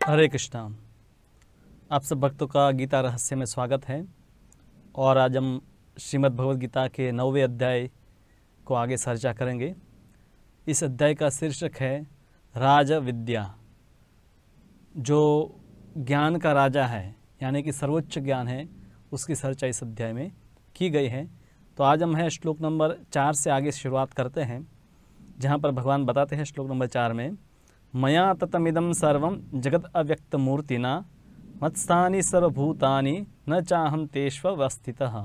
हरे कृष्णा। आप सब भक्तों का गीता रहस्य में स्वागत है। और आज हम श्रीमद् भगवद गीता के 9वें अध्याय को आगे चर्चा करेंगे। इस अध्याय का शीर्षक है राज विद्या। जो ज्ञान का राजा है यानी कि सर्वोच्च ज्ञान है, उसकी चर्चा इस अध्याय में की गई है। तो आज हम है श्लोक नंबर 4 से आगे शुरुआत करते हैं, जहाँ पर भगवान बताते हैं श्लोक नंबर 4 में, मया ततमिदं सर्वं जगत अव्यक्त मूर्तिना मत्स्थानि सर्वभूतानि न चाहम तेष्वस्थितः।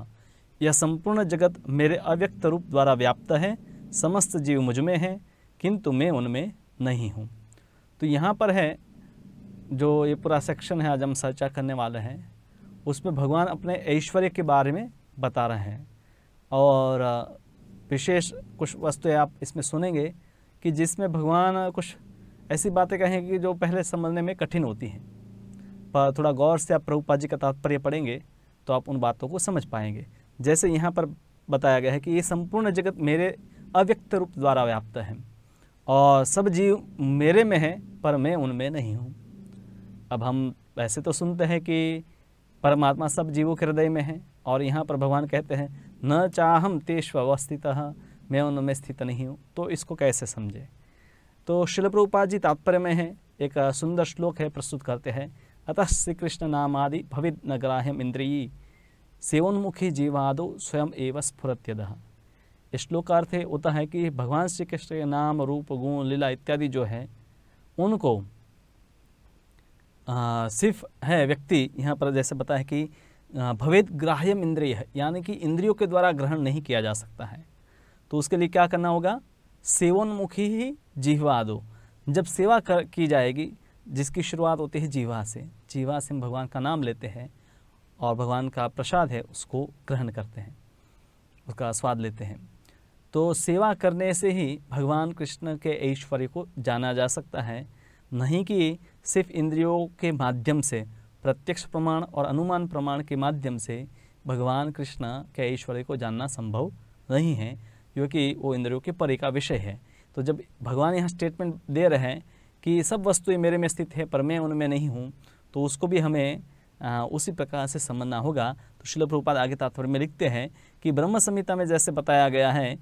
यह संपूर्ण जगत मेरे अव्यक्त रूप द्वारा व्याप्त है, समस्त जीव मुझ में है किंतु मैं उनमें नहीं हूँ। तो यहाँ पर है जो ये पूरा सेक्शन है आज हम चर्चा करने वाले हैं, उसमें भगवान अपने ऐश्वर्य के बारे में बता रहे हैं। और विशेष कुछ वस्तुएं आप इसमें सुनेंगे कि जिसमें भगवान कुछ ऐसी बातें कहेंगे जो पहले समझने में कठिन होती हैं, पर थोड़ा गौर से आप प्रभुपाद जी का तात्पर्य पढ़ेंगे तो आप उन बातों को समझ पाएंगे। जैसे यहाँ पर बताया गया है कि ये संपूर्ण जगत मेरे अव्यक्त रूप द्वारा व्याप्त है और सब जीव मेरे में है पर मैं उनमें नहीं हूँ। अब हम वैसे तो सुनते हैं कि परमात्मा सब जीवों के हृदय में है, और यहाँ पर भगवान कहते हैं न चाहम तेष्वस्थितः, मैं उनमें स्थित नहीं हूँ। तो इसको कैसे समझे? तो श्रील प्रभुपाद जी तात्पर्य में है एक सुंदर श्लोक है, प्रस्तुत करते हैं। अतः श्री कृष्ण नामादि भविद न ग्राह्यम इंद्रियी सेवोन्मुखी जीवादो स्वयं एव स्फुरत्यदः। इस श्लोक का अर्थ होता है कि भगवान श्री कृष्ण के नाम रूप गुण लीला इत्यादि जो है उनको सिर्फ है व्यक्ति, यहाँ पर जैसे बताया कि भवेद ग्राह्यम इंद्रिय है, यानी कि इंद्रियों के द्वारा ग्रहण नहीं किया जा सकता है। तो उसके लिए क्या करना होगा? सेवोन्मुखी ही जिह्वा दो। जब सेवा की जाएगी, जिसकी शुरुआत होती है जीवा से हम भगवान का नाम लेते हैं और भगवान का प्रसाद है उसको ग्रहण करते हैं, उसका स्वाद लेते हैं। तो सेवा करने से ही भगवान कृष्ण के ऐश्वर्य को जाना जा सकता है, नहीं कि सिर्फ इंद्रियों के माध्यम से, प्रत्यक्ष प्रमाण और अनुमान प्रमाण के माध्यम से भगवान कृष्ण के ऐश्वर्य को जानना संभव नहीं है, क्योंकि वो इंद्रियों के परे का विषय है। तो जब भगवान यहाँ स्टेटमेंट दे रहे हैं कि सब वस्तुएं मेरे में स्थित है पर मैं उनमें नहीं हूँ, तो उसको भी हमें उसी प्रकार से समझना होगा। तो श्रील प्रभुपाद आगे तात्पर्य में लिखते हैं कि ब्रह्म संहिता में जैसे बताया गया है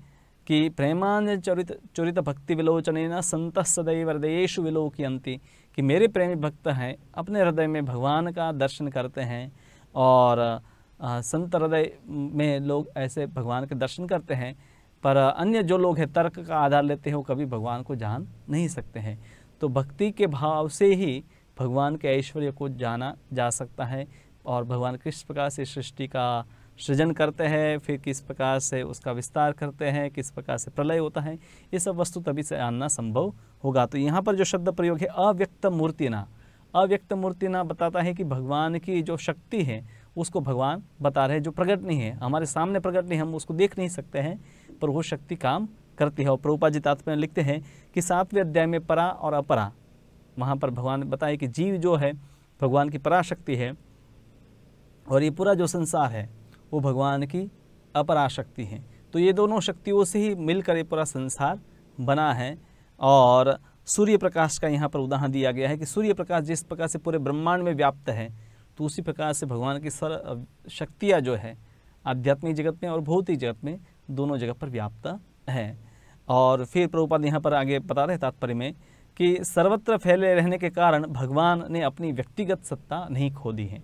कि प्रेमान्य चरित भक्ति विलोचनेन संतः सदैव हृदयेषु विलोकयन्ति, कि मेरे प्रेमी भक्त हैं अपने हृदय में भगवान का दर्शन करते हैं, और संत हृदय में लोग ऐसे भगवान के दर्शन करते हैं। पर अन्य जो लोग हैं तर्क का आधार लेते हैं वो कभी भगवान को जान नहीं सकते हैं। तो भक्ति के भाव से ही भगवान के ऐश्वर्य को जाना जा सकता है, और भगवान किस प्रकार से सृष्टि का सृजन करते हैं, फिर किस प्रकार से उसका विस्तार करते हैं, किस प्रकार से प्रलय होता है, ये सब वस्तु तभी से जानना संभव होगा। तो यहाँ पर जो शब्द प्रयोग है अव्यक्त मूर्तिना, अव्यक्त मूर्तिना बताता है कि भगवान की जो शक्ति है उसको भगवान बता रहे हैं, जो प्रकट नहीं है, हमारे सामने प्रकट नहीं, हम उसको देख नहीं सकते हैं, पर वो शक्ति काम करती है। और प्रभुपाद जी तात्पर्य लिखते हैं कि 7वें अध्याय में परा और अपरा, वहाँ पर भगवान बताए कि जीव जो है भगवान की पराशक्ति है, और ये पूरा जो संसार है वो भगवान की अपराशक्ति है। तो ये दोनों शक्तियों से ही मिलकर ये पूरा संसार बना है। और सूर्य प्रकाश का यहाँ पर उदाहरण दिया गया है कि सूर्य प्रकाश जिस प्रकार से पूरे ब्रह्मांड में व्याप्त है, तो उसी प्रकार से भगवान की शक्तियाँ जो है आध्यात्मिक जगत में और भौतिक जगत में दोनों जगह पर व्याप्त है। और फिर प्रभुपाद यहाँ पर आगे बता रहे तात्पर्य में कि सर्वत्र फैले रहने के कारण भगवान ने अपनी व्यक्तिगत सत्ता नहीं खो दी है।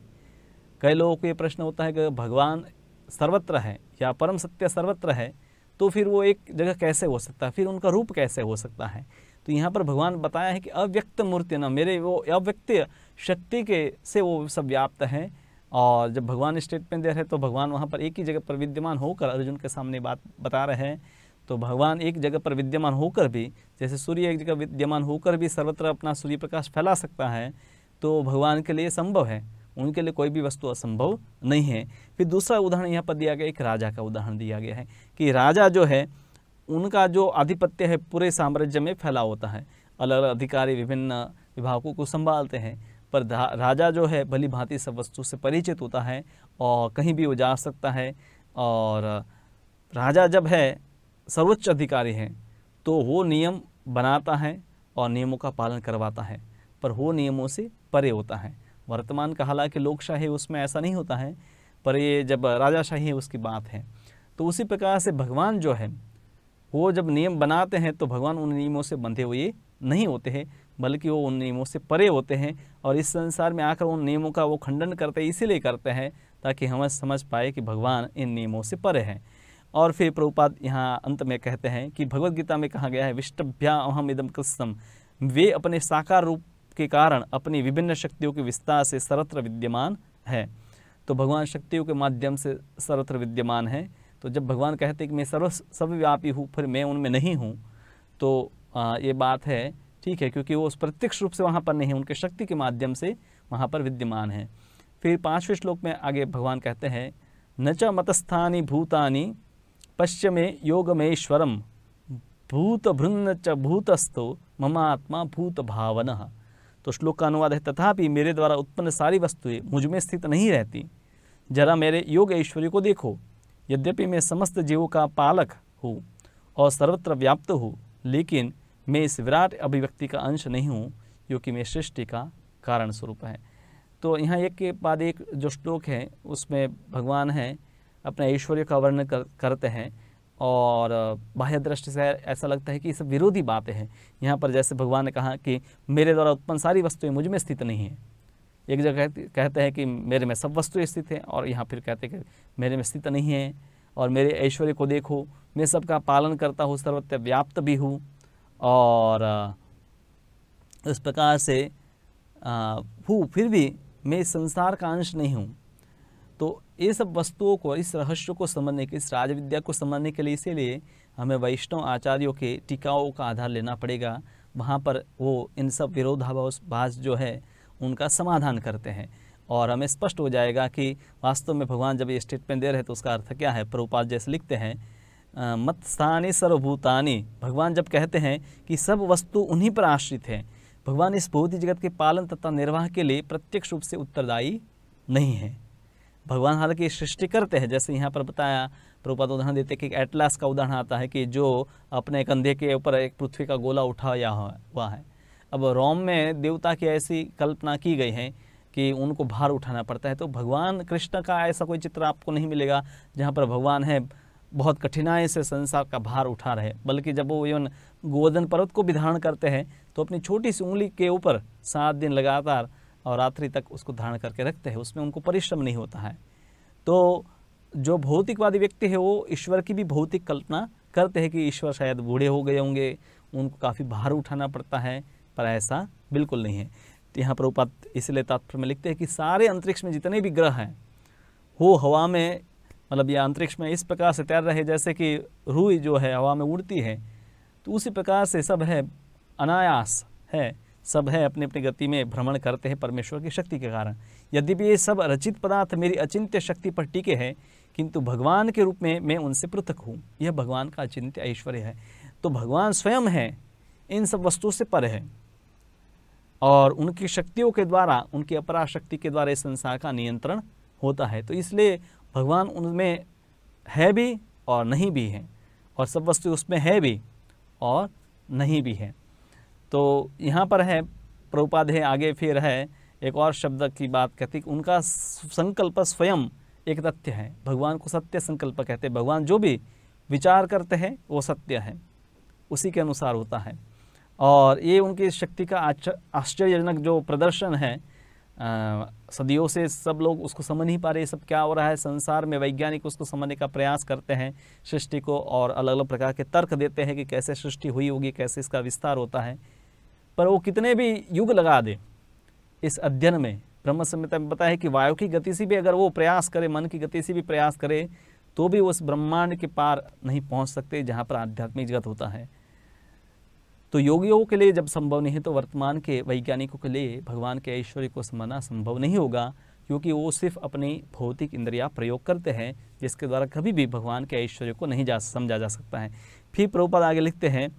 कई लोगों को ये प्रश्न होता है कि भगवान सर्वत्र है या परम सत्य सर्वत्र है, तो फिर वो एक जगह कैसे हो सकता है, फिर उनका रूप कैसे हो सकता है? तो यहाँ पर भगवान बताया है कि अव्यक्त मूर्ति न, मेरे वो अव्यक्त शक्ति के से वो सब व्याप्त है। और जब भगवान स्टेटमेंट दे रहे हैं तो भगवान वहाँ पर एक ही जगह पर विद्यमान होकर अर्जुन के सामने बात बता रहे हैं। तो भगवान एक जगह पर विद्यमान होकर भी, जैसे सूर्य एक जगह विद्यमान होकर भी सर्वत्र अपना सूर्य प्रकाश फैला सकता है, तो भगवान के लिए संभव है, उनके लिए कोई भी वस्तु असंभव नहीं है। फिर दूसरा उदाहरण यहाँ पर दिया गया, एक राजा का उदाहरण दिया गया है कि राजा जो है उनका जो आधिपत्य है पूरे साम्राज्य में फैला होता है, अलग अलग अधिकारी विभिन्न विभागों को संभालते हैं, पर राजा जो है भली भांति सब वस्तु से परिचित होता है और कहीं भी वो जा सकता है। और राजा जब है सर्वोच्च अधिकारी है तो वो नियम बनाता है और नियमों का पालन करवाता है, पर वो नियमों से परे होता है। वर्तमान का हालांकि लोकशाही उसमें ऐसा नहीं होता है, पर ये जब राजाशाही है उसकी बात है। तो उसी प्रकार से भगवान जो है वो जब नियम बनाते हैं तो भगवान उन नियमों से बंधे हुए नहीं होते हैं, बल्कि वो उन नियमों से परे होते हैं और इस संसार में आकर उन नियमों का वो खंडन करते हैं, इसीलिए करते हैं ताकि हम समझ पाए कि भगवान इन नियमों से परे हैं। और फिर प्रभुपाद यहाँ अंत में कहते हैं कि भगवद गीता में कहा गया है, विष्टभ्या अहम इदम कृष्णम, वे अपने साकार रूप के कारण अपनी विभिन्न शक्तियों के विस्तार से सर्वत्र विद्यमान है। तो भगवान शक्तियों के माध्यम से सर्वत्र विद्यमान है। तो जब भगवान कहते हैं कि मैं सर्वव्यापी हूँ, फिर मैं उनमें नहीं हूँ, तो ये बात है, ठीक है, क्योंकि वो प्रत्यक्ष रूप से वहाँ पर नहीं है, उनके शक्ति के माध्यम से वहाँ पर विद्यमान है। फिर 5वें श्लोक में आगे भगवान कहते हैं, न च मतस्थानि भूतानि पश्चिमे योगमेश्वरम भूत भृन्न च भूतस्थो ममात्मा भूत भावनः। तो श्लोक का अनुवाद है, तथापि मेरे द्वारा उत्पन्न सारी वस्तुएं मुझ में स्थित नहीं रहती। जरा मेरे योग ऐश्वर्य को देखो। यद्यपि मैं समस्त जीवों का पालक हूँ और सर्वत्र व्याप्त हूँ, लेकिन मैं इस विराट अभिव्यक्ति का अंश नहीं हूँ, क्योंकि मैं सृष्टि का कारण स्वरूप है। तो यहाँ एक के बाद एक जो श्लोक है उसमें भगवान है अपने ऐश्वर्य का वर्णन करते हैं और बाह्य दृष्टि से ऐसा लगता है कि ये सब विरोधी बातें हैं। यहाँ पर जैसे भगवान ने कहा कि मेरे द्वारा उत्पन्न सारी वस्तुएं मुझ में स्थित नहीं है, एक जगह कहते हैं कि मेरे में सब वस्तुएं स्थित हैं, और यहाँ फिर कहते हैं कि मेरे में स्थित नहीं है, और मेरे ऐश्वर्य को देखो, मैं सबका पालन करता हूँ, सर्वत्र व्याप्त भी हूँ, और इस प्रकार से हूँ, फिर भी मैं इस संसार का अंश नहीं हूँ। तो ये सब वस्तुओं को, इस रहस्य को समझने के, इस राजविद्या को समझने के लिए इसीलिए हमें वैष्णव आचार्यों के टीकाओं का आधार लेना पड़ेगा। वहाँ पर वो इन सब विरोधाभास जो है उनका समाधान करते हैं, और हमें स्पष्ट हो जाएगा कि वास्तव में भगवान जब ये स्टेटमेंट दे रहे हैं तो उसका अर्थ क्या है। प्रभुपाद जैसे लिखते हैं, मत स्थानि सर्वभूतानि, भगवान जब कहते हैं कि सब वस्तु उन्हीं पर आश्रित है, भगवान इस भौतिक जगत के पालन तथा निर्वाह के लिए प्रत्यक्ष रूप से उत्तरदायी नहीं है। भगवान हालांकि सृष्टि करते हैं, जैसे यहाँ पर बताया, प्रभुपाद उदाहरण देते कि एटलास का उदाहरण आता है कि जो अपने कंधे के ऊपर एक पृथ्वी का गोला उठाया हुआ है। अब रोम में देवता की ऐसी कल्पना की गई है कि उनको भार उठाना पड़ता है। तो भगवान कृष्ण का ऐसा कोई चित्र आपको नहीं मिलेगा जहाँ पर भगवान है बहुत कठिनाई से संसार का भार उठा रहे, बल्कि जब वो इवन गोवर्धन पर्वत को भी धारण करते हैं तो अपनी छोटी सी उंगली के ऊपर 7 दिन लगातार और रात्रि तक उसको धारण करके रखते हैं, उसमें उनको परिश्रम नहीं होता है। तो जो भौतिकवादी व्यक्ति है वो ईश्वर की भी भौतिक कल्पना करते हैं कि ईश्वर शायद बूढ़े हो गए होंगे, उनको काफ़ी भार उठाना पड़ता है, पर ऐसा बिल्कुल नहीं है। तो यहाँ प्रभुपाद इसलिए तात्पर्य में लिखते हैं कि सारे अंतरिक्ष में जितने भी ग्रह हैं वो हवा में, मतलब ये अंतरिक्ष में इस प्रकार से तैर रहे जैसे कि रूई जो है हवा में उड़ती है, तो उसी प्रकार से सब है, अनायास है, सब है अपनी अपनी गति में भ्रमण करते हैं परमेश्वर की शक्ति के कारण। यद्यपि ये सब रचित पदार्थ मेरी अचिंत्य शक्ति पर टिके हैं, किंतु भगवान के रूप में मैं उनसे पृथक हूँ। यह भगवान का अचिंत्य ऐश्वर्य है। तो भगवान स्वयं है, इन सब वस्तुओं से पर है, और उनकी शक्तियों के द्वारा, उनकी अपराशक्ति के द्वारा इस संसार का नियंत्रण होता है। तो इसलिए भगवान उनमें है भी और नहीं भी है, और सब वस्तु उसमें है भी और नहीं भी है। तो यहाँ पर है प्रभुपाद है, आगे फिर है एक और शब्द की बात कहते हैं, उनका संकल्प स्वयं एक तथ्य है। भगवान को सत्य संकल्प कहते हैं। भगवान जो भी विचार करते हैं वो सत्य है, उसी के अनुसार होता है। और ये उनकी शक्ति का आश्चर्यजनक जो प्रदर्शन है, सदियों से सब लोग उसको समझ नहीं पा रहे सब क्या हो रहा है संसार में। वैज्ञानिक उसको समझने का प्रयास करते हैं सृष्टि को, और अलग अलग प्रकार के तर्क देते हैं कि कैसे सृष्टि हुई होगी, कैसे इसका विस्तार होता है। पर वो कितने भी युग लगा दे इस अध्ययन में, ब्रह्म संहिता में बताया है कि वायु की गति से भी अगर वो प्रयास करे, मन की गति से भी प्रयास करे, तो भी उस ब्रह्मांड के पार नहीं पहुंच सकते जहाँ पर आध्यात्मिक जगत होता है। तो योगियों के लिए जब संभव नहीं है, तो वर्तमान के वैज्ञानिकों के लिए भगवान के ऐश्वर्य को समझना संभव नहीं होगा, क्योंकि वो सिर्फ अपनी भौतिक इंद्रियां प्रयोग करते हैं, जिसके द्वारा कभी भी भगवान के ऐश्वर्य को नहीं समझा जा सकता है। फिर प्रभुपाद आगे लिखते हैं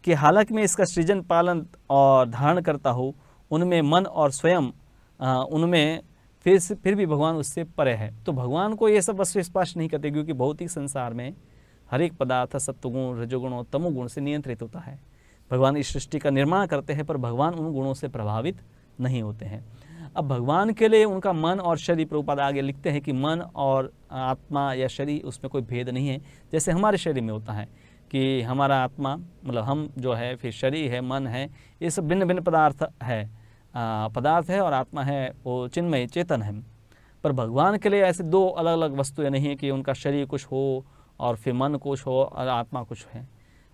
कि हालांकि मैं इसका सृजन, पालन और धारण करता हूँ, उनमें मन और स्वयं उनमें फिर भी भगवान उससे परे है। तो भगवान को ये सब वस्तु स्पष्ट नहीं करते, क्योंकि भौतिक संसार में हर एक पदार्थ सत्वगुण, रजोगुण और तमोगुण से नियंत्रित होता है। भगवान इस सृष्टि का निर्माण करते हैं, पर भगवान उन गुणों से प्रभावित नहीं होते हैं। अब भगवान के लिए उनका मन और शरीर, प्रभुपाद आगे लिखते हैं कि मन और आत्मा या शरीर उसमें कोई भेद नहीं है। जैसे हमारे शरीर में होता है कि हमारा आत्मा मतलब हम जो है, फिर शरीर है, मन है, ये सब भिन्न भिन्न पदार्थ है और आत्मा है वो चिन्मय चेतन है। पर भगवान के लिए ऐसे दो अलग अलग वस्तुएं नहीं है कि उनका शरीर कुछ हो और फिर मन कुछ हो और आत्मा कुछ है।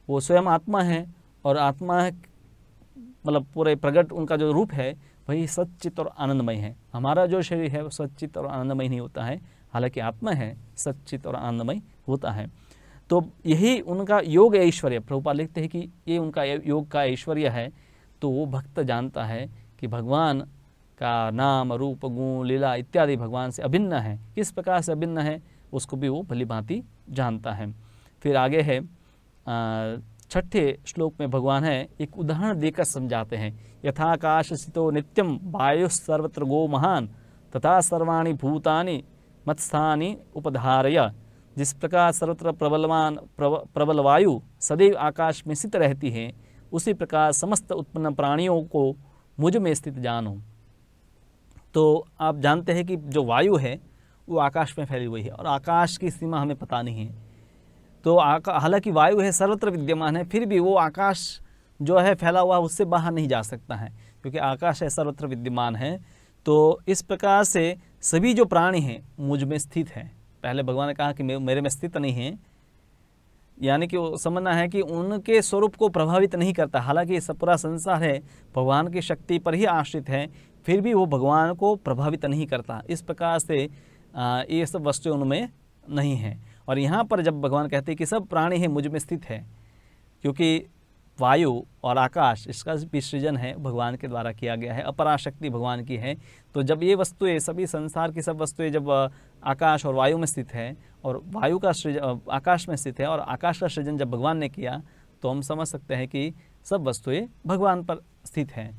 वो स्वयं आत्मा है और आत्मा मतलब पूरे प्रगट उनका जो रूप है वही सच्चित और आनंदमय है। हमारा जो शरीर है वो सच्चित और आनंदमय नहीं होता है, हालांकि आत्मा है सच्चित और आनंदमय होता है। तो यही उनका योग ऐश्वर्य, प्रभुपाद लिखते हैं कि ये उनका योग का ऐश्वर्य है। तो वो भक्त जानता है कि भगवान का नाम, रूप, गुण, लीला इत्यादि भगवान से अभिन्न है। किस प्रकार से अभिन्न है उसको भी वो भली भांति जानता है। फिर आगे है 6ठे श्लोक में भगवान है एक उदाहरण देकर समझाते हैं। यथाकाश स्थितो नित्यम वायु सर्वत्र गो महान तथा सर्वाणि भूतानि मत्स्थानि उपधारय। जिस प्रकार सर्वत्र प्रबल वायु सदैव आकाश में स्थित रहती है, उसी प्रकार समस्त उत्पन्न प्राणियों को मुझ में स्थित जानो। तो आप जानते हैं कि जो वायु है वो आकाश में फैली हुई है और आकाश की सीमा हमें पता नहीं है। तो हालांकि वायु है सर्वत्र विद्यमान है, फिर भी वो आकाश जो है फैला हुआ उससे बाहर नहीं जा सकता है, क्योंकि आकाश है सर्वत्र विद्यमान है। तो इस प्रकार से सभी जो प्राणी हैं मुझ में स्थित है। पहले भगवान ने कहा कि मेरे में स्थित नहीं है, यानी कि वो समझना है कि उनके स्वरूप को प्रभावित नहीं करता। हालांकि ये सब पूरा संसार है भगवान की शक्ति पर ही आश्रित है, फिर भी वो भगवान को प्रभावित नहीं करता। इस प्रकार से ये सब वस्तुएं उनमें नहीं है। और यहाँ पर जब भगवान कहते हैं कि सब प्राणी है मुझ में स्थित है, क्योंकि वायु और आकाश इसका भी सृजन है भगवान के द्वारा किया गया है, अपराशक्ति भगवान की है। तो जब ये वस्तुएं, सभी संसार की सब वस्तुएं जब आकाश और वायु में स्थित है और वायु का सृजन आकाश में स्थित है और आकाश का सृजन जब भगवान ने किया, तो हम समझ सकते हैं कि सब वस्तुएं भगवान पर स्थित हैं,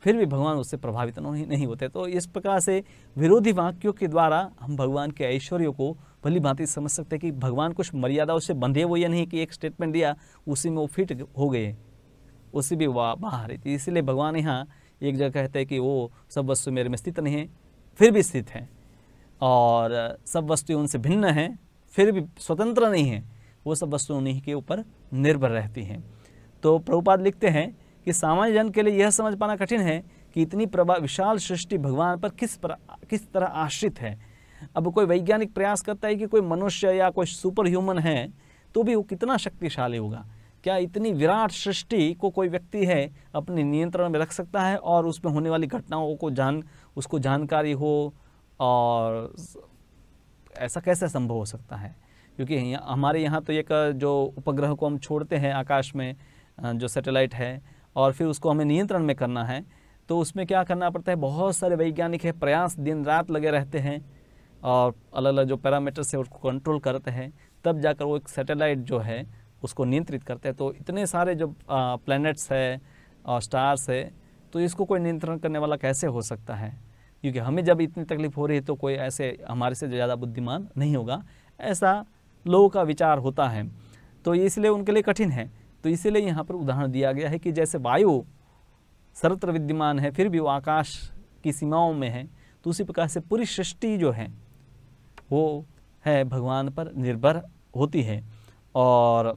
फिर भी भगवान उससे प्रभावित नहीं होते। तो इस प्रकार से विरोधी वाक्यों के द्वारा हम भगवान के ऐश्वर्य को भली भांति समझ सकते हैं कि भगवान कुछ मर्यादाओं से बंधे हुए या नहीं कि एक स्टेटमेंट दिया उसी में वो फिट हो गए, उसी भी बाहर है। इसलिए भगवान यहाँ एक जगह कहते हैं कि वो सब वस्तु मेरे में स्थित नहीं है, फिर भी स्थित है, और सब वस्तु उनसे भिन्न हैं, फिर भी स्वतंत्र नहीं है, वो सब वस्तु उन्हीं के ऊपर निर्भर रहती हैं। तो प्रभुपाद लिखते हैं कि सामान्य जन के लिए यह समझ पाना कठिन है कि इतनी विशाल सृष्टि भगवान पर किस तरह आश्रित है। अब कोई वैज्ञानिक प्रयास करता है कि कोई मनुष्य या कोई सुपर ह्यूमन है तो भी वो कितना शक्तिशाली होगा। क्या इतनी विराट सृष्टि को कोई व्यक्ति है अपने नियंत्रण में रख सकता है और उसमें होने वाली घटनाओं को उसको जानकारी हो, और ऐसा कैसे संभव हो सकता है? क्योंकि हमारे यहाँ तो एक जो उपग्रह को हम छोड़ते हैं आकाश में, जो सैटेलाइट है, और फिर उसको हमें नियंत्रण में करना है, तो उसमें क्या करना पड़ता है, बहुत सारे वैज्ञानिक है प्रयास दिन रात लगे रहते हैं और अलग अलग जो पैरामीटर्स है उसको कंट्रोल करते हैं, तब जाकर वो एक सैटेलाइट जो है उसको नियंत्रित करते हैं। तो इतने सारे जो प्लैनेट्स है और स्टार्स है, तो इसको कोई नियंत्रण करने वाला कैसे हो सकता है? क्योंकि हमें जब इतनी तकलीफ हो रही है तो कोई ऐसे हमारे से ज़्यादा बुद्धिमान नहीं होगा, ऐसा लोगों का विचार होता है। तो इसलिए उनके लिए कठिन है। तो इसीलिए यहाँ पर उदाहरण दिया गया है कि जैसे वायु सर्वत्र विद्यमान है फिर भी वो आकाश की सीमाओं में है, तो उसी प्रकार से पूरी सृष्टि जो है वो है भगवान पर निर्भर होती है। और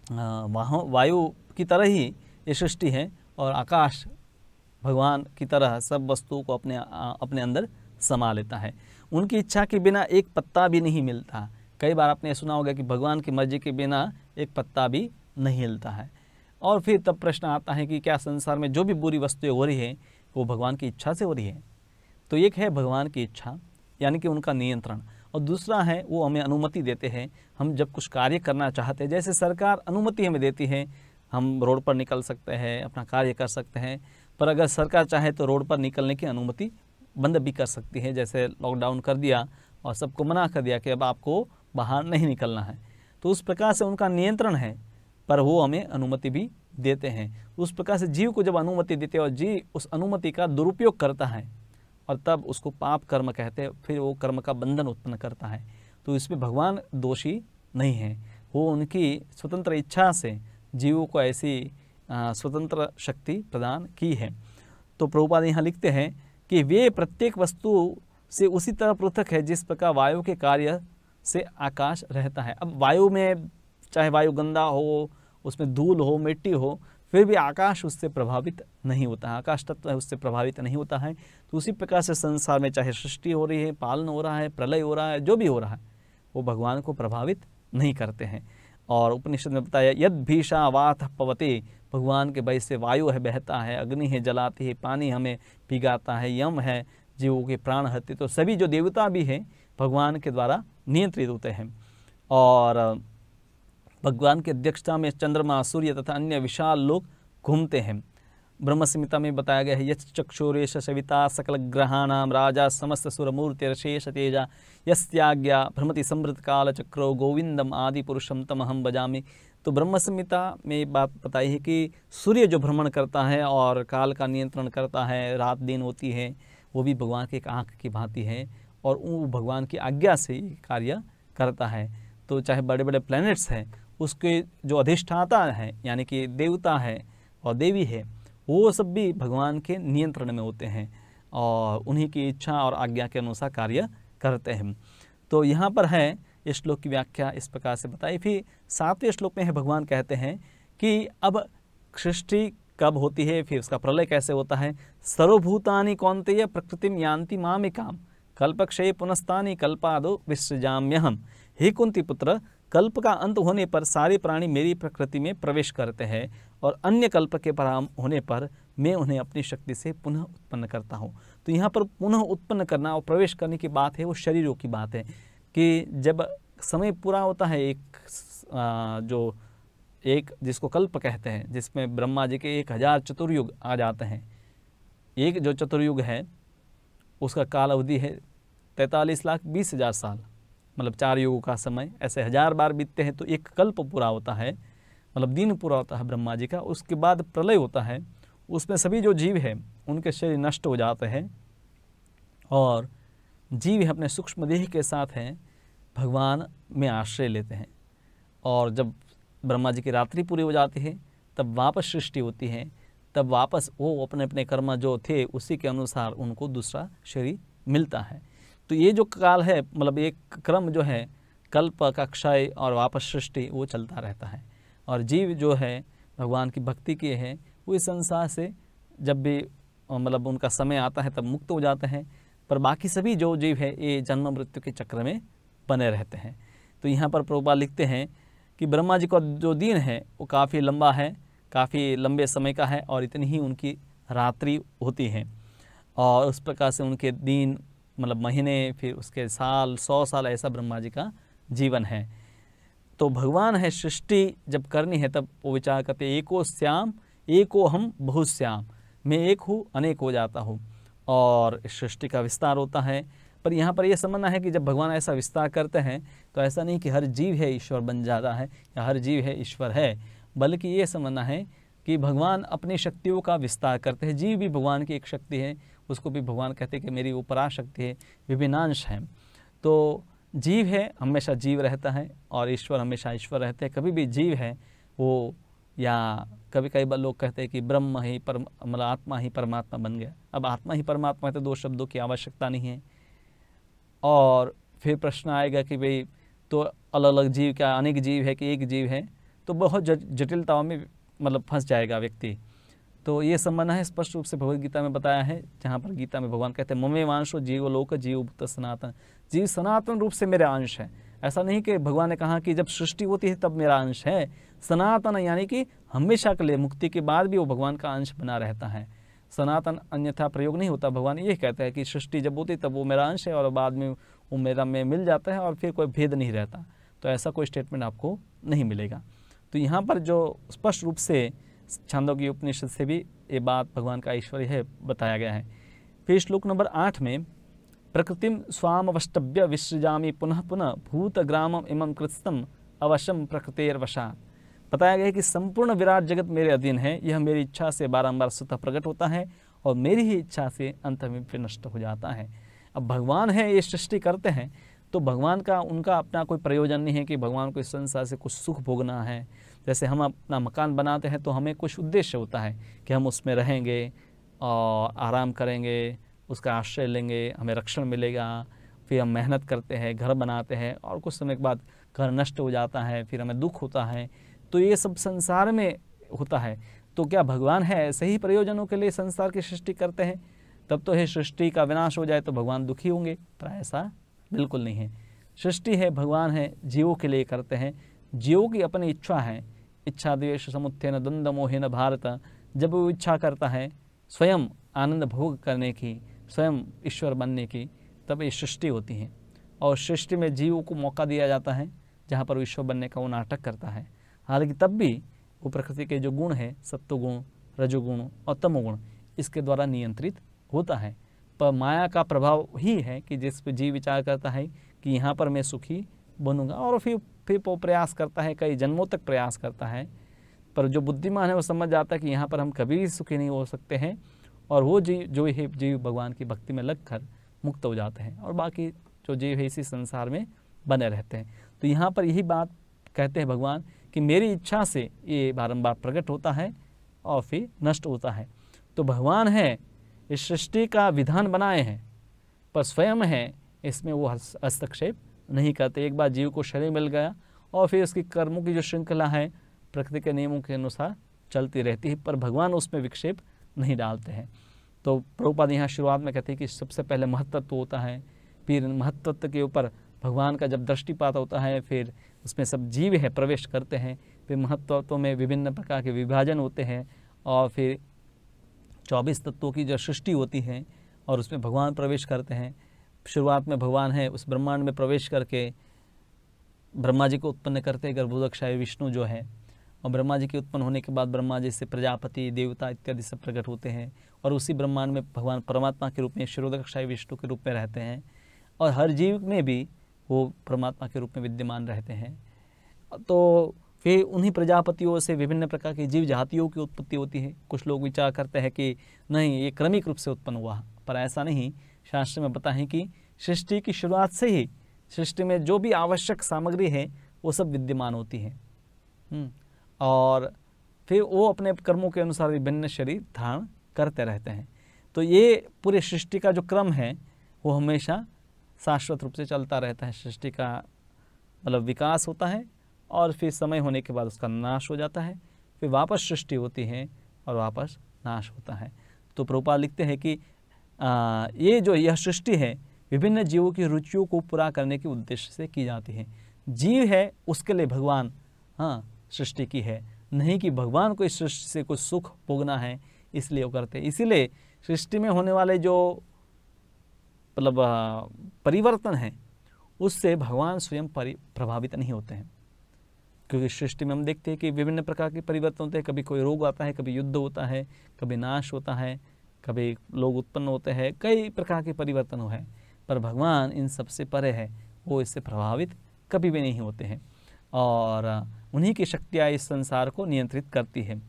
वहाँ वायु की तरह ही ये सृष्टि है और आकाश भगवान की तरह सब वस्तुओं को अपने अंदर समा लेता है। उनकी इच्छा के बिना एक पत्ता भी नहीं मिलता। कई बार आपने सुना होगा कि भगवान की मर्जी के बिना एक पत्ता भी नहीं हिलता है। और फिर तब प्रश्न आता है कि क्या संसार में जो भी बुरी वस्तुएं हो रही है वो भगवान की इच्छा से हो रही है? तो एक है भगवान की इच्छा, यानी कि उनका नियंत्रण, और दूसरा है वो हमें अनुमति देते हैं। हम जब कुछ कार्य करना चाहते हैं, जैसे सरकार अनुमति हमें देती है, हम रोड पर निकल सकते हैं, अपना कार्य कर सकते हैं, पर अगर सरकार चाहे तो रोड पर निकलने की अनुमति बंद भी कर सकती है। जैसे लॉकडाउन कर दिया और सबको मना कर दिया कि अब आपको बाहर नहीं निकलना है, तो उस प्रकार से उनका नियंत्रण है, पर वो हमें अनुमति भी देते हैं। उस प्रकार से जीव को जब अनुमति देते हैं और जीव उस अनुमति का दुरुपयोग करता है और तब उसको पाप कर्म कहते हैं, फिर वो कर्म का बंधन उत्पन्न करता है। तो इसमें भगवान दोषी नहीं है, वो उनकी स्वतंत्र इच्छा से जीवों को ऐसी स्वतंत्र शक्ति प्रदान की है। तो प्रभुपाद यहाँ लिखते हैं कि वे प्रत्येक वस्तु से उसी तरह पृथक है जिस प्रकार वायु के कार्य से आकाश रहता है। अब वायु में चाहे वायु गंदा हो, उसमें धूल हो, मिट्टी हो, फिर भी आकाश उससे प्रभावित नहीं होता है, आकाश तत्व है उससे प्रभावित नहीं होता है। तो उसी प्रकार से संसार में चाहे सृष्टि हो रही है, पालन हो रहा है, प्रलय हो रहा है, जो भी हो रहा है वो भगवान को प्रभावित नहीं करते हैं। और उपनिषद में बताया यद भीषा वाथ पवते, भगवान के भय से वायु है बहता है, अग्नि है जलाती है, पानी हमें पिघाता है, यम है जीवों के प्राण हत्ते। तो सभी जो देवता भी हैं भगवान के द्वारा नियंत्रित होते हैं। और भगवान की अध्यक्षता में चंद्रमा, सूर्य तथा अन्य विशाल लोग घूमते हैं। ब्रह्म संहिता में बताया गया है यच चक्षुरेश सविता सकल ग्रहाणाम राजा समस्त सुरमूर्तिरशेष तेजा यस्याज्ञा भ्रमति समृत काल चक्रो गोविंदम आदि पुरुषम तमहम बजामि। तो ब्रह्म संहिता में ये बात बताई है कि सूर्य जो भ्रमण करता है और काल का नियंत्रण करता है, रात दिन होती है, वो भी भगवान के एक आँख की भांति है और वो भगवान की आज्ञा से कार्य करता है। तो चाहे बड़े बड़े प्लैनेट्स हैं, उसके जो अधिष्ठाता हैं यानी कि देवता है और देवी है, वो सब भी भगवान के नियंत्रण में होते हैं और उन्हीं की इच्छा और आज्ञा के अनुसार कार्य करते हैं। तो यहाँ पर है इस श्लोक की व्याख्या इस प्रकार से बताई। फिर 7वें श्लोक में है भगवान कहते हैं कि अब सृष्टि कब होती है, फिर उसका प्रलय कैसे होता है। सर्वभूतानि कौन्तेय प्रकृतिम यान्ति मामिकाम कल्पक्षये पुनस्तानि कल्पादो विसृजाम्यहम्। हे कुंती पुत्र, कल्प का अंत होने पर सारे प्राणी मेरी प्रकृति में प्रवेश करते हैं और अन्य कल्प के प्रारंभ होने पर मैं उन्हें अपनी शक्ति से पुनः उत्पन्न करता हूँ। तो यहाँ पर पुनः उत्पन्न करना और प्रवेश करने की बात है, वो शरीरों की बात है कि जब समय पूरा होता है एक जिसको कल्प कहते हैं, जिसमें ब्रह्मा जी के 1000 चतुर्युग आ जाते हैं। एक जो चतुर्युग है उसका काल अवधि है 43,20,000 साल, मतलब 4 युगों का समय। ऐसे 1000 बार बीतते हैं तो एक कल्प पूरा होता है, मतलब दिन पूरा होता है ब्रह्मा जी का। उसके बाद प्रलय होता है, उसमें सभी जो जीव है उनके शरीर नष्ट हो जाते हैं और जीव अपने सूक्ष्म देह के साथ हैं भगवान में आश्रय लेते हैं। और जब ब्रह्मा जी की रात्रि पूरी हो जाती है तब वापस सृष्टि होती है, तब वापस वो अपने अपने कर्म जो थे उसी के अनुसार उनको दूसरा शरीर मिलता है। तो ये जो काल है, मतलब एक क्रम जो है कल्प का क्षय और वापस सृष्टि, वो चलता रहता है। और जीव जो है भगवान की भक्ति किए हैं वो इस संसार से जब भी मतलब उनका समय आता है तब मुक्त हो जाते हैं, पर बाकी सभी जो जीव है ये जन्म मृत्यु के चक्र में बने रहते हैं। तो यहाँ पर प्रभुपाद लिखते हैं कि ब्रह्मा जी का जो दिन है वो काफ़ी लंबा है, काफ़ी लंबे समय का है और इतनी ही उनकी रात्रि होती है। और उस प्रकार से उनके दिन मतलब महीने, फिर उसके साल, 100 साल ऐसा ब्रह्मा जी का जीवन है। तो भगवान है सृष्टि जब करनी है तब वो विचार करते एको श्याम एको हम बहुश्याम, मैं एक हूँ अनेक हो जाता हूँ और इस सृष्टि का विस्तार होता है। पर यहाँ पर यह समझना है कि जब भगवान ऐसा विस्तार करते हैं तो ऐसा नहीं कि हर जीव है ईश्वर बन जाता है या हर जीव है ईश्वर है, बल्कि ये समझना है कि भगवान अपनी शक्तियों का विस्तार करते हैं। जीव भी भगवान की एक शक्ति है, उसको भी भगवान कहते हैं कि मेरी वो पराशक्ति है, विभिन्नांश है। तो जीव है हमेशा जीव रहता है और ईश्वर हमेशा ईश्वर रहते हैं। कभी भी जीव है वो, या कभी कई बार लोग कहते हैं कि ब्रह्म ही मतलब आत्मा ही परमात्मा बन गया। अब आत्मा ही परमात्मा है तो 2 शब्दों की आवश्यकता नहीं है। और फिर प्रश्न आएगा कि भाई तो अलग अलग जीव क्या अनेक जीव है कि एक जीव है, तो बहुत जटिलताओं में मतलब फंस जाएगा व्यक्ति। तो ये समझना है, स्पष्ट रूप से भगवद गीता में बताया है, जहाँ पर गीता में भगवान कहते हैं ममे वांशो जीव लोक जीव भूत सनातन, जीव सनातन रूप से मेरा अंश है। ऐसा नहीं कि भगवान ने कहा कि जब सृष्टि होती है तब मेरा अंश है। सनातन यानी कि हमेशा के लिए, मुक्ति के बाद भी वो भगवान का अंश बना रहता है। सनातन अन्यथा प्रयोग नहीं होता। भगवान ये कहता है कि सृष्टि जब होती तब वो मेरा अंश है और बाद में वो मेरा में मिल जाता है और फिर कोई भेद नहीं रहता। तो ऐसा कोई स्टेटमेंट आपको नहीं मिलेगा। तो यहाँ पर जो स्पष्ट रूप से छांदोग्य उपनिषद से भी ये बात भगवान का ऐश्वर्य है बताया गया है। फिर श्लोक नंबर 8 में प्रकृतिम स्वामवष्टभ्य विसृजामि पुनः पुनः भूतग्रामम इमं कृत्स्थम अवश्यम प्रकृतेर्वशात्। बताया गया है कि संपूर्ण विराट जगत मेरे अधीन है, यह मेरी इच्छा से बारंबार स्वतः प्रकट होता है और मेरी ही इच्छा से अंत में फिर नष्ट हो जाता है। अब भगवान है ये सृष्टि करते हैं तो भगवान का उनका अपना कोई प्रयोजन नहीं है कि भगवान को इस संसार से कुछ सुख भोगना है। जैसे हम अपना मकान बनाते हैं तो हमें कुछ उद्देश्य होता है कि हम उसमें रहेंगे और आराम करेंगे, उसका आश्रय लेंगे, हमें रक्षण मिलेगा, फिर हम मेहनत करते हैं, घर बनाते हैं और कुछ समय के बाद घर नष्ट हो जाता है, फिर हमें दुख होता है। तो ये सब संसार में होता है। तो क्या भगवान है ऐसे ही प्रयोजनों के लिए संसार की सृष्टि करते हैं? तब तो है सृष्टि का विनाश हो जाए तो भगवान दुखी होंगे, पर ऐसा बिल्कुल नहीं है। सृष्टि है, भगवान है, जीवों के लिए करते हैं। जीवों की अपनी इच्छा है, इच्छा द्वेष समुत्थेन द्वंद्व मोहेन भारत। जब वो इच्छा करता है स्वयं आनंद भोग करने की, स्वयं ईश्वर बनने की, तब ये सृष्टि होती है। और सृष्टि में जीवों को मौका दिया जाता है जहाँ पर ईश्वर बनने का वो नाटक करता है। हालांकि तब भी वो प्रकृति के जो गुण है, सत्वगुण, रजोगुण और तमोगुण, इसके द्वारा नियंत्रित होता है। पर माया का प्रभाव ही है कि जिस पे जीव विचार करता है कि यहाँ पर मैं सुखी बनूंगा, और फिर वो प्रयास करता है, कई जन्मों तक प्रयास करता है। पर जो बुद्धिमान है वो समझ जाता है कि यहाँ पर हम कभी भी सुखी नहीं हो सकते हैं, और वो जीव भगवान की भक्ति में लगकर मुक्त हो जाते हैं, और बाकी जो जीव है इसी संसार में बने रहते हैं। तो यहाँ पर यही बात कहते हैं भगवान कि मेरी इच्छा से ये बारंबार प्रकट होता है और फिर नष्ट होता है। तो भगवान है, इस सृष्टि का विधान बनाए हैं, पर स्वयं है, इसमें वो हस्तक्षेप नहीं करते। एक बार जीव को शरीर मिल गया और फिर उसकी कर्मों की जो श्रृंखला है प्रकृति के नियमों के अनुसार चलती रहती है, पर भगवान उसमें विक्षेप नहीं डालते हैं। तो प्रभुपाद यहाँ शुरुआत में कहते हैं कि सबसे पहले महत्त्व होता है, फिर महत्त्व के ऊपर भगवान का जब दृष्टिपात होता है, फिर उसमें सब जीव है प्रवेश करते हैं, फिर महत्त्व में विभिन्न प्रकार के विभाजन होते हैं, और फिर 24 तत्वों की जो सृष्टि होती है और उसमें भगवान प्रवेश करते हैं। शुरुआत में भगवान है, उस ब्रह्मांड में प्रवेश करके ब्रह्मा जी को उत्पन्न करते हैं, गर्भोदकशाही विष्णु जो है, और ब्रह्मा जी के उत्पन्न होने के बाद ब्रह्मा जी से प्रजापति, देवता इत्यादि सब प्रकट होते हैं, और उसी ब्रह्मांड में भगवान परमात्मा के रूप में, क्षीरोदकशाही विष्णु के रूप में रहते हैं, और हर जीव में भी वो परमात्मा के रूप में विद्यमान रहते हैं। तो फिर उन्हीं प्रजापतियों से विभिन्न प्रकार की जीव जातियों की उत्पत्ति होती है। कुछ लोग विचार करते हैं कि नहीं, ये क्रमिक रूप से उत्पन्न हुआ, पर ऐसा नहीं। शास्त्र में बताया है कि सृष्टि की शुरुआत से ही सृष्टि में जो भी आवश्यक सामग्री है वो सब विद्यमान होती है, और फिर वो अपने कर्मों के अनुसार विभिन्न शरीर धारण करते रहते हैं। तो ये पूरे सृष्टि का जो क्रम है वो हमेशा शाश्वत रूप से चलता रहता है। सृष्टि का मतलब विकास होता है, और फिर समय होने के बाद उसका नाश हो जाता है, फिर वापस सृष्टि होती है और वापस नाश होता है। तो प्रभुपाद लिखते हैं कि यह सृष्टि है विभिन्न जीवों की रुचियों को पूरा करने के उद्देश्य से की जाती है। जीव है उसके लिए भगवान सृष्टि की है, नहीं कि भगवान को इस सृष्टि से कुछ सुख भोगना है इसलिए वो करते हैं। इसीलिए सृष्टि में होने वाले जो मतलब परिवर्तन है उससे भगवान स्वयं प्रभावित नहीं होते हैं, क्योंकि सृष्टि में हम देखते हैं कि विभिन्न प्रकार के परिवर्तन होते हैं। कभी कोई रोग आता है, कभी युद्ध होता है, कभी नाश होता है, कभी लोग उत्पन्न होते हैं, कई प्रकार के परिवर्तन हुए हैं, पर भगवान इन सबसे परे है, वो इससे प्रभावित कभी भी नहीं होते हैं, और उन्हीं की शक्तियाँ इस संसार को नियंत्रित करती है।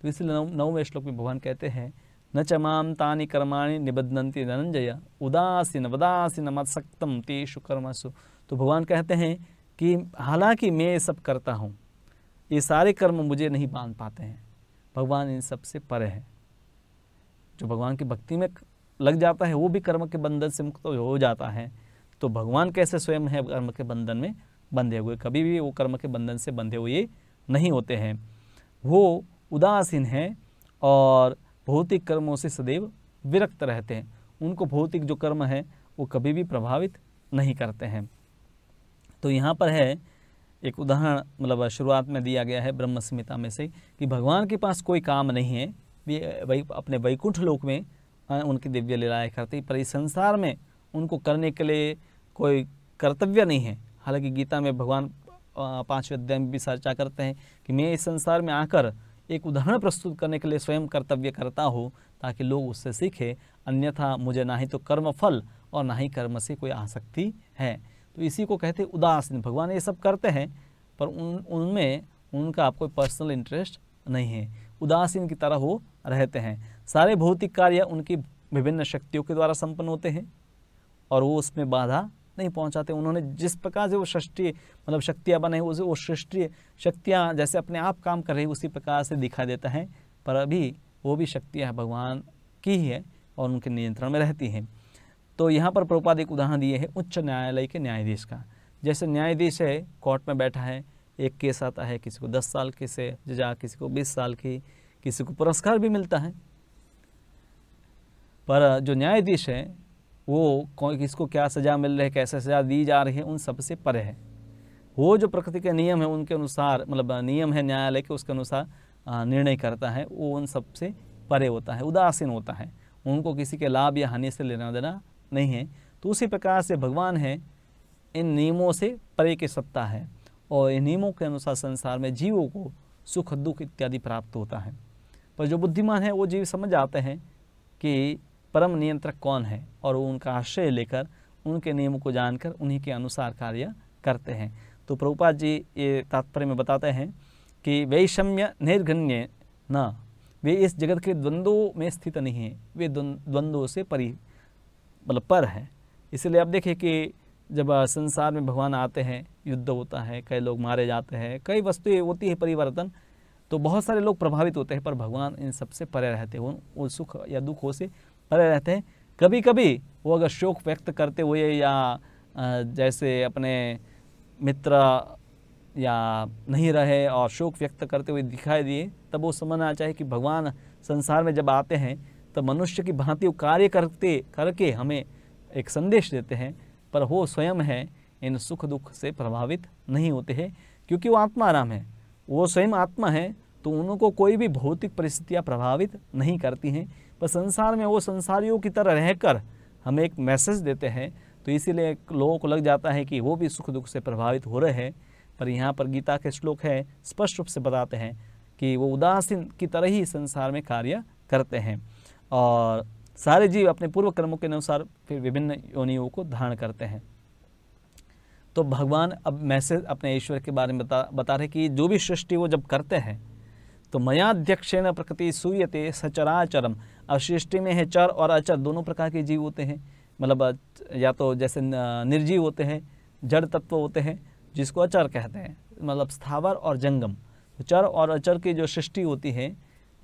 तो इसलिए 9वें श्लोक में भगवान कहते हैं, न च मां तानि कर्माणि निबध्नन्ति धनंजय उदासीन वदासीन मत्सक्तम तेषु कर्मसु। तो भगवान कहते हैं कि हालांकि मैं ये सब करता हूँ, ये सारे कर्म मुझे नहीं बांध पाते हैं। भगवान इन सब से परे है। जो भगवान की भक्ति में लग जाता है वो भी कर्म के बंधन से मुक्त हो जाता है। तो भगवान कैसे स्वयं है कर्म के बंधन में बंधे हुए, कभी भी वो कर्म के बंधन से बंधे हुए नहीं होते हैं। वो उदासीन हैं और भौतिक कर्मों से सदैव विरक्त रहते हैं। उनको भौतिक जो कर्म है वो कभी भी प्रभावित नहीं करते हैं। तो यहाँ पर है एक उदाहरण, मतलब शुरुआत में दिया गया है ब्रह्म संहिता में से, कि भगवान के पास कोई काम नहीं है, वे अपने वैकुंठ लोक में उनकी दिव्य लीलाएं करते, पर इस संसार में उनको करने के लिए कोई कर्तव्य नहीं है। हालांकि गीता में भगवान 5वें अध्याय में भी चर्चा करते हैं कि मैं इस संसार में आकर एक उदाहरण प्रस्तुत करने के लिए स्वयं कर्तव्य करता हूँ, ताकि लोग उससे सीखें, अन्यथा मुझे ना ही तो कर्म फल और ना ही कर्म से कोई आसक्ति है। तो इसी को कहते हैं उदासीन। भगवान ये सब करते हैं पर उनमें उनका कोई पर्सनल इंटरेस्ट नहीं है, उदासीन की तरह वो रहते हैं। सारे भौतिक कार्य उनकी विभिन्न शक्तियों के द्वारा संपन्न होते हैं और वो उसमें बाधा नहीं पहुंचाते। उन्होंने जिस प्रकार से वो सृष्टि मतलब शक्तियाँ बनाई, वो सृष्टि शक्तियाँ जैसे अपने आप काम कर रही उसी प्रकार से दिखाई देता है, पर अभी वो भी शक्तियाँ भगवान की ही है और उनके नियंत्रण में रहती हैं। तो यहाँ पर प्रभुपाद एक उदाहरण दिए हैं उच्च न्यायालय के न्यायाधीश का। जैसे न्यायाधीश है, कोर्ट में बैठा है, एक केस आता है, किसी को 10 साल की से सजा, किसी को 20 साल की, किसी को पुरस्कार भी मिलता है। पर जो न्यायाधीश है वो किसको क्या सज़ा मिल रही है, कैसे सज़ा दी जा रही है, उन सबसे परे है। वो जो प्रकृति के नियम है उनके अनुसार, मतलब नियम है न्यायालय के, उसके अनुसार निर्णय करता है, वो उन सबसे परे होता है, उदासीन होता है। उनको किसी के लाभ या हानि से लेना देना नहीं है। तो उसी प्रकार से भगवान है इन नियमों से परे की सत्ता है और इन नियमों के अनुसार संसार में जीवों को सुख दुख इत्यादि प्राप्त होता है। पर जो बुद्धिमान है वो जीव समझ आते हैं कि परम नियंत्रक कौन है और वो उनका आश्रय लेकर उनके नियमों को जानकर उन्हीं के अनुसार कार्य करते हैं। तो प्रभुपाद जी ये तात्पर्य में बताते हैं कि वैषम्य निर्घण्य न, वे इस जगत के द्वंद्वों में स्थित नहीं हैं, वे द्वंद्वों से मतलब पर है। इसलिए आप देखिए कि जब संसार में भगवान आते हैं, युद्ध होता है, कई लोग मारे जाते हैं, कई वस्तुएं होती है परिवर्तन, तो बहुत सारे लोग प्रभावित होते हैं, पर भगवान इन सबसे परे रहते हैं, वो सुख या दुखों से परे रहते हैं। कभी कभी वो अगर शोक व्यक्त करते हुए या जैसे अपने मित्र या नहीं रहे और शोक व्यक्त करते हुए दिखाई दिए, तब वो समझना चाहिए कि भगवान संसार में जब आते हैं तब मनुष्य की भांति कार्य करके हमें एक संदेश देते हैं, पर वो स्वयं है इन सुख दुख से प्रभावित नहीं होते हैं, क्योंकि वो आत्माराम है, वो स्वयं आत्मा है, तो उनको कोई भी भौतिक परिस्थितियाँ प्रभावित नहीं करती हैं। पर संसार में वो संसारियों की तरह रहकर हमें एक मैसेज देते हैं, तो इसीलिए लोगों को लग जाता है कि वो भी सुख दुख से प्रभावित हो रहे हैं। पर यहाँ पर गीता के श्लोक है स्पष्ट रूप से बताते हैं कि वो उदासीन की तरह ही संसार में कार्य करते हैं और सारे जीव अपने पूर्व कर्मों के अनुसार फिर विभिन्न योनियों को धारण करते हैं। तो भगवान अब मैसेज अपने ईश्वर के बारे में बता रहे कि जो भी सृष्टि वो जब करते हैं तो मयाध्यक्षेण प्रकृति सूयते सचराचरम। अब सृष्टि में है चर और अचर दोनों प्रकार के जीव होते हैं, मतलब या तो जैसे निर्जीव होते हैं, जड़ तत्व होते हैं जिसको अचर कहते हैं, मतलब स्थावर और जंगम। तो चर और अचर की जो सृष्टि होती है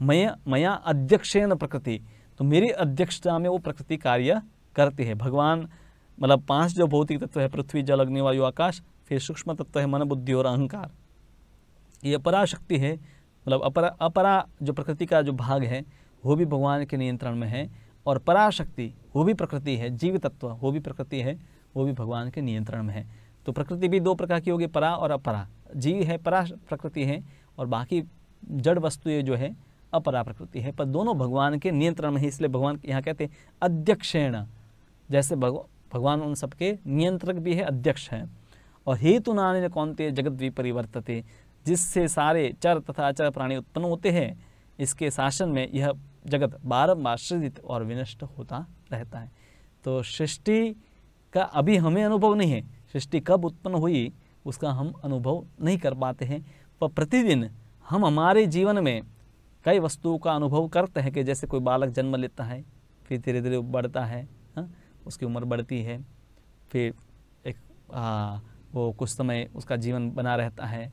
मया अध्यक्षेण प्रकृति, तो मेरी अध्यक्षता में वो प्रकृति कार्य करती है। भगवान मतलब 5 जो भौतिक तत्व है, पृथ्वी जल अग्नि वायु आकाश, फिर सूक्ष्म तत्व है मन बुद्धि और अहंकार, ये अपरा शक्ति है, मतलब अपरा जो प्रकृति का जो भाग है वो भी भगवान के नियंत्रण में है, और पराशक्ति वो भी प्रकृति है, जीव तत्व वो भी प्रकृति है, वो भी भगवान के नियंत्रण में है। तो प्रकृति भी 2 प्रकार की होगी, परा और अपरा। जीव है परा प्रकृति है और बाकी जड़ वस्तुएं जो है अपरा प्रकृति है, पर दोनों भगवान के नियंत्रण में है। इसलिए भगवान यहाँ कहते हैं अध्यक्षेण, जैसे भगवान उन सबके नियंत्रक भी है, अध्यक्ष है। और हेतु नानेन कौन्तेय जगत विपरिवर्तते, जिससे सारे चर तथा अचर प्राणी उत्पन्न होते हैं, इसके शासन में यह जगत बारंबार सृजित और विनष्ट होता रहता है। तो सृष्टि का अभी हमें अनुभव नहीं है, सृष्टि कब उत्पन्न हुई उसका हम अनुभव नहीं कर पाते हैं, पर प्रतिदिन हम हमारे जीवन में कई वस्तुओं का अनुभव करते हैं कि जैसे कोई बालक जन्म लेता है, फिर धीरे धीरे बढ़ता है, उसकी उम्र बढ़ती है, फिर एक वो कुछ समय उसका जीवन बना रहता है,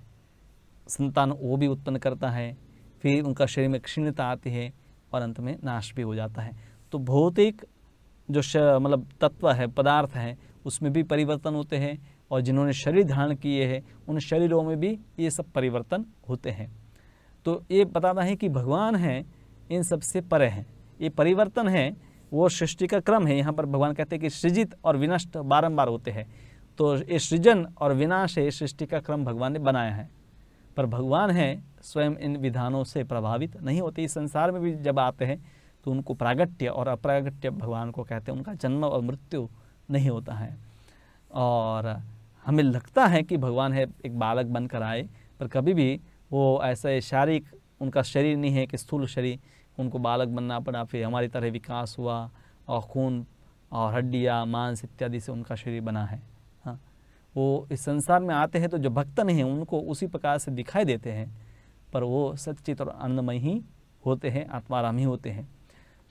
संतान वो भी उत्पन्न करता है, फिर उनका शरीर में क्षीणता आती है और अंत में नाश भी हो जाता है। तो भौतिक जो मतलब तत्व है, पदार्थ है, उसमें भी परिवर्तन होते हैं, और जिन्होंने शरीर धारण किए हैं उन शरीरों में भी ये सब परिवर्तन होते हैं। तो ये बताना है कि भगवान हैं इन सबसे परे हैं, ये परिवर्तन है वो सृष्टि का क्रम है। यहाँ पर भगवान कहते हैं कि सृजित और विनष्ट बारंबार होते हैं, तो ये सृजन और विनाश है सृष्टि का क्रम भगवान ने बनाया है। पर भगवान है स्वयं इन विधानों से प्रभावित नहीं होते। इस संसार में भी जब आते हैं तो उनको प्रागट्य और अप्रागट्य भगवान को कहते हैं, उनका जन्म और मृत्यु नहीं होता है। और हमें लगता है कि भगवान है एक बालक बनकर आए, पर कभी भी वो ऐसे शारीरिक उनका शरीर नहीं है कि स्थूल शरीर, उनको बालक बनना पड़ा, फिर हमारी तरह विकास हुआ और खून और हड्डियाँ मांस इत्यादि से उनका शरीर बना है। हाँ, वो इस संसार में आते हैं तो जो भक्त नहीं हैं उनको उसी प्रकार से दिखाई देते हैं, पर वो सच्चित और आनंदमय ही होते हैं, आत्माराम ही होते हैं।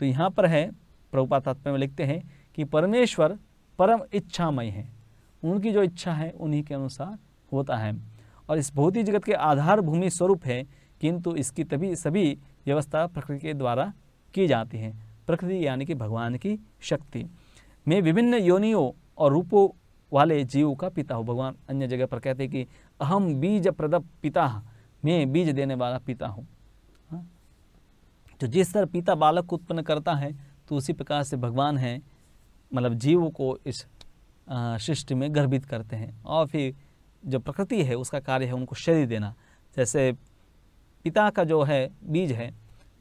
तो यहाँ पर है प्रभुपाद तात्पर्य में लिखते हैं कि परमेश्वर परम इच्छामय है, उनकी जो इच्छा है उन्हीं के अनुसार होता है, और इस भौतिक जगत के आधार भूमि स्वरूप है, किंतु इसकी तभी सभी व्यवस्था प्रकृति के द्वारा की जाती है। प्रकृति यानी कि भगवान की शक्ति। मैं विभिन्न योनियों और रूपों वाले जीवों का पिता हूँ। भगवान अन्य जगह पर कहते हैं कि अहम बीज प्रदप पिता, मैं बीज देने वाला पिता हूँ। तो जिस तरह पिता बालक को उत्पन्न करता है तो उसी प्रकार से भगवान हैं, मतलब जीवों को इस सृष्टि में गर्भित करते हैं। और फिर जो प्रकृति है उसका कार्य है उनको शरीर देना। जैसे पिता का जो है बीज है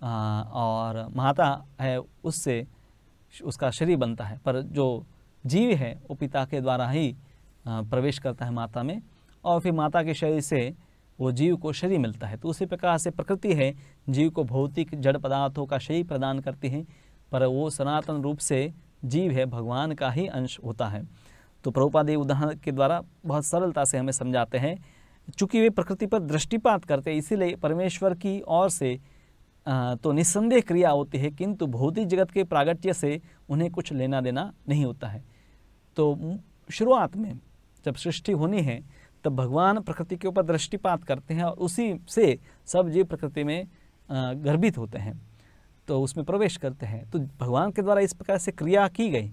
और माता है, उससे उसका शरीर बनता है, पर जो जीव है वो पिता के द्वारा ही प्रवेश करता है माता में, और फिर माता के शरीर से वो जीव को शरीर मिलता है। तो उसी प्रकार से प्रकृति है जीव को भौतिक जड़ पदार्थों का शरीर प्रदान करती है, पर वो सनातन रूप से जीव है, भगवान का ही अंश होता है। तो प्रभुपाद उदाहरण के द्वारा बहुत सरलता से हमें समझाते हैं। चूँकि वे प्रकृति पर दृष्टिपात करते हैं, इसीलिए परमेश्वर की ओर से तो निस्संदेह क्रिया होती है, किंतु भौतिक जगत के प्रागट्य से उन्हें कुछ लेना देना नहीं होता है। तो शुरुआत में जब सृष्टि होनी है तब भगवान प्रकृति के ऊपर दृष्टिपात करते हैं और उसी से सब जीव प्रकृति में गर्भित होते हैं, तो उसमें प्रवेश करते हैं। तो भगवान के द्वारा इस प्रकार से क्रिया की गई,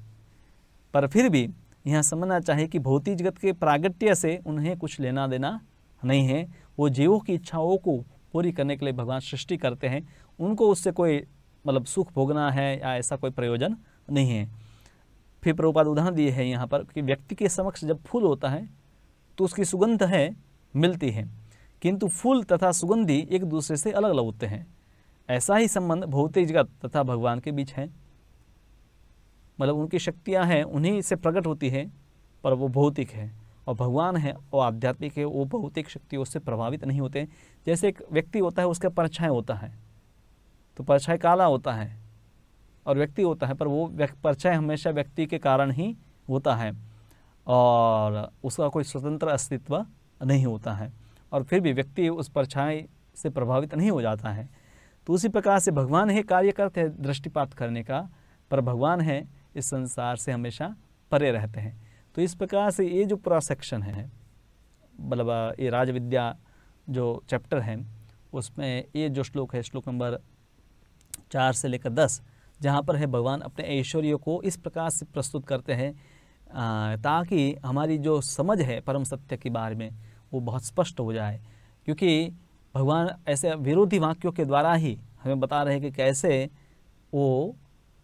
पर फिर भी यहाँ समझना चाहिए कि भौतिक जगत के प्रागट्य से उन्हें कुछ लेना देना नहीं है। वो जीवों की इच्छाओं को पूरी करने के लिए भगवान सृष्टि करते हैं, उनको उससे कोई मतलब सुख भोगना है या ऐसा कोई प्रयोजन नहीं है। फिर प्रभुपाद उदाहरण दिए हैं यहाँ पर कि व्यक्ति के समक्ष जब फूल होता है तो उसकी सुगंध है मिलती है, किंतु फूल तथा सुगंधी एक दूसरे से अलग अलग होते हैं। ऐसा ही संबंध भौतिक जगत तथा भगवान के बीच है, मतलब उनकी शक्तियाँ हैं उन्हीं से प्रकट होती है, पर वो भौतिक है, और भगवान है वो आध्यात्मिक है, वो भौतिक शक्तियों से प्रभावित नहीं होते। जैसे एक व्यक्ति होता है उसका परछाई होता है, तो परछाई काला होता है और व्यक्ति होता है, पर वो परछाई हमेशा व्यक्ति के कारण ही होता है और उसका कोई स्वतंत्र अस्तित्व नहीं होता है, और फिर भी व्यक्ति उस परछाई से प्रभावित नहीं हो जाता है। तो उसी प्रकार से भगवान है कार्य करते हैं दृष्टिपात करने का, पर भगवान है इस संसार से हमेशा परे रहते हैं। तो इस प्रकार से ये जो पूरा सेक्शन है, मतलब ये राजविद्या जो चैप्टर है उसमें ये जो श्लोक है, श्लोक नंबर 4 से लेकर 10, जहाँ पर है भगवान अपने ऐश्वर्य को इस प्रकार से प्रस्तुत करते हैं ताकि हमारी जो समझ है परम सत्य के बारे में वो बहुत स्पष्ट हो जाए। क्योंकि भगवान ऐसे विरोधी वाक्यों के द्वारा ही हमें बता रहे हैं कि कैसे वो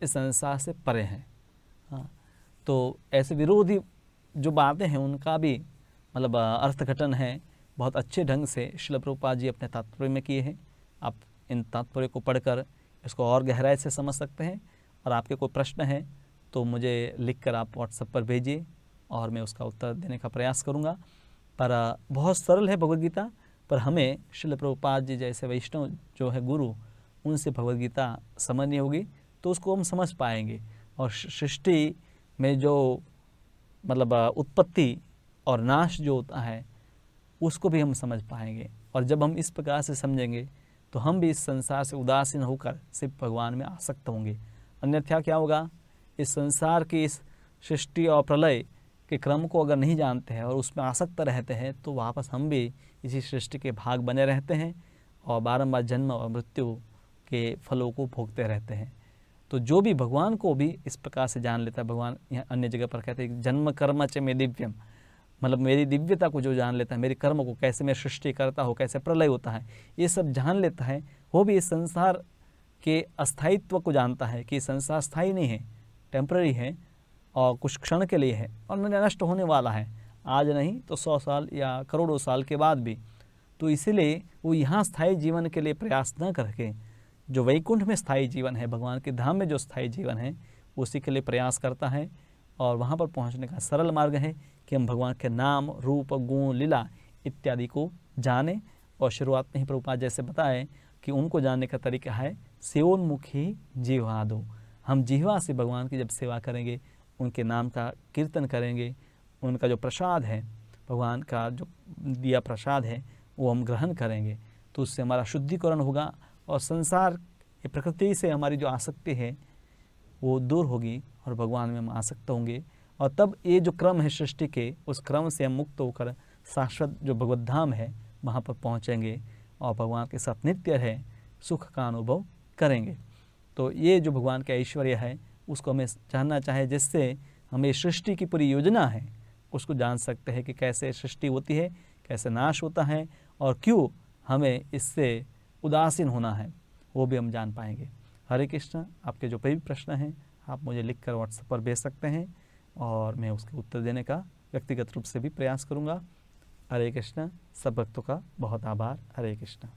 इस संसार से परे हैं। हाँ, तो ऐसे विरोधी जो बातें हैं उनका भी मतलब अर्थघटन है बहुत अच्छे ढंग से श्रील प्रभुपाद जी अपने तात्पर्य में किए हैं। आप इन तात्पर्य को पढ़कर इसको और गहराई से समझ सकते हैं, और आपके कोई प्रश्न है तो मुझे लिखकर आप व्हाट्सएप पर भेजिए और मैं उसका उत्तर देने का प्रयास करूँगा। पर बहुत सरल है भगवद गीता, पर हमें श्रील प्रभुपाद जी जैसे वैष्णव जो है गुरु, उनसे भगवद गीता समझनी होगी तो उसको हम समझ पाएंगे, और सृष्टि में जो मतलब उत्पत्ति और नाश जो होता है उसको भी हम समझ पाएंगे। और जब हम इस प्रकार से समझेंगे तो हम भी इस संसार से उदासीन होकर सिर्फ भगवान में आसक्त होंगे। अन्यथा क्या होगा, इस संसार की इस सृष्टि और प्रलय के क्रम को अगर नहीं जानते हैं और उसमें आसक्त रहते हैं तो वापस हम भी इसी सृष्टि के भाग बने रहते हैं और बारंबार जन्म और मृत्यु के फलों को भोगते रहते हैं। तो जो भी भगवान को भी इस प्रकार से जान लेता है, भगवान यहाँ अन्य जगह पर कहते हैं जन्म कर्म च मे दिव्यम, मतलब मेरी दिव्यता को जो जान लेता है, मेरे कर्म को कैसे मैं सृष्टि करता हूँ, कैसे प्रलय होता है, ये सब जान लेता है, वो भी इस संसार के अस्थायित्व को जानता है कि संसार स्थायी नहीं है, टेम्पररी है और कुछ क्षण के लिए है और नष्ट होने वाला है, आज नहीं तो 100 साल या करोड़ों साल के बाद भी। तो इसीलिए वो यहाँ स्थायी जीवन के लिए प्रयास न करके जो वैकुंठ में स्थायी जीवन है, भगवान के धाम में जो स्थायी जीवन है, उसी के लिए प्रयास करता है। और वहाँ पर पहुँचने का सरल मार्ग है कि हम भगवान के नाम, रूप, गुण, लीला इत्यादि को जानें। और शुरुआत में ही प्रभुपाद जैसे बताए कि उनको जानने का तरीका है सेवोन्मुखी जिह्वा दो। हम जिह्वा से भगवान की जब सेवा करेंगे, उनके नाम का कीर्तन करेंगे, उनका जो प्रसाद है, भगवान का जो दिया प्रसाद है वो हम ग्रहण करेंगे, तो उससे हमारा शुद्धिकरण होगा और संसार की प्रकृति से हमारी जो आसक्ति है वो दूर होगी और भगवान में हम आसक्त होंगे। और तब ये जो क्रम है सृष्टि के, उस क्रम से हम मुक्त होकर शाश्वत जो भगवत धाम है वहाँ पर पहुँचेंगे और भगवान के साथ नित्य है सुख का अनुभव करेंगे। तो ये जो भगवान का ऐश्वर्य है उसको हमें जानना चाहिए, जिससे हमें सृष्टि की पूरी योजना है उसको जान सकते हैं कि कैसे सृष्टि होती है, कैसे नाश होता है और क्यों हमें इससे उदासीन होना है, वो भी हम जान पाएंगे। हरे कृष्ण। आपके जो भी प्रश्न हैं आप मुझे लिखकर व्हाट्सएप पर भेज सकते हैं और मैं उसके उत्तर देने का व्यक्तिगत रूप से भी प्रयास करूंगा। हरे कृष्ण। सब भक्तों का बहुत आभार। हरे कृष्ण।